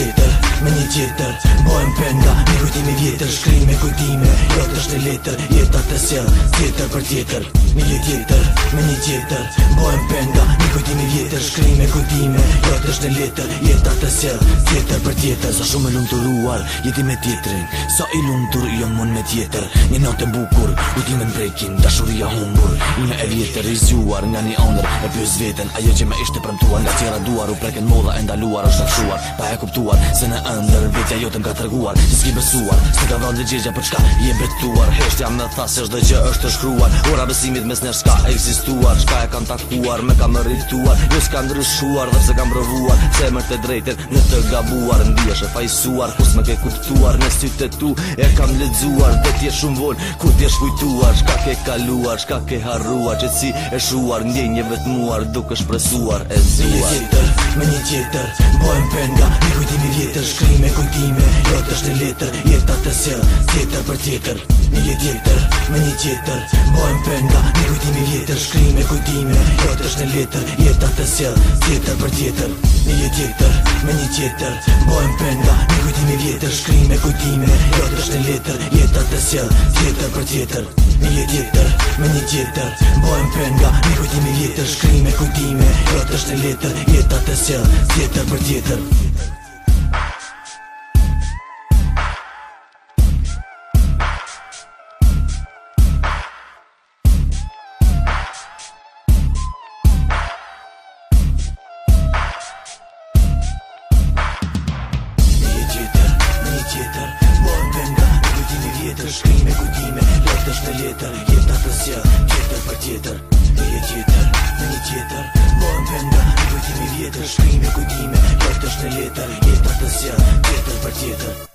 tjetër, me një tjetër bohem penga, një kujtimi vjetër, shkrim me kujtime, jo të është në letër, jeta të sjell, tjetër për tjetër. Një tjetër, me një tjetër bohem penga, një kujtimi vjetër, shkrim me kujtime, jo të është në letër, jeta të sjell, tjetër për tjetër. Sa shumë e lumturuar, jeti me tjetrin, sa i lumtur jo mund me tjetër. Një natë e bukur, kujtime në brekin, dashuria humbur, ime e vjetër i zgjuar nga një ëndër, e pyes veten, ajo që më ishte premtuar, nga tjera duar u preken molla e ndaluar, është fshuar, pa e kuptuar se në ëndër vetja jote më ka treguar, se s'ki besuar, se ka dhënë gjegja për çka je betuar. Heshtja më tha se çdo gjë është të shkruar, ora besimit mes nesh s'ka ekzistuar, çka e kam takuar, më kam rrituar, jo s'ka ndryshuar, dhe pse kam provuar, zemër të drejtën në të gabuar, ndihesh e fajsuar, kus më ke kuptuar, në sytë tu e kam lexuar, do t'jesh shumë vol, ku t'jesh kujtuar, çka ke kaluar, çka ke harruar, që si e shuar, ndjenjeve të muar, duke shpresuar e zuar. Me një tjetër, bohem penga, një kujtimi vjetër, shkrim me kujtime, jo të është në letër, jeta të sjell, tjetër për tjetër. Një tjetër, me një tjetër, bohem penga, një kujtimi vjetër, shkrim me kujtime, jo të është në letër, jeta të sjell, tjetër për tjetër. Një tjetër, me një tjetër, bohem penga, një kujtimi vjetër, shkrim me kujtime, jo të është në letër, jeta të sjell, tjetër për tjetër. Një tjetër, me një tjetër, bohem penga, një kujtimi vjetër, shkrim me kujtime, jo të është në letër, jeta të sjell, tjetër për tjetër. Shkrim me kujtime, jo të është në letër, jeta të sjell, tjetër për tjetër. Një tjetër, me një tjetër, bohem penga, një kujtimi vjetër, shkrim me kujtime, jo të është në letër, jeta të sjell, tjetër për tjetër.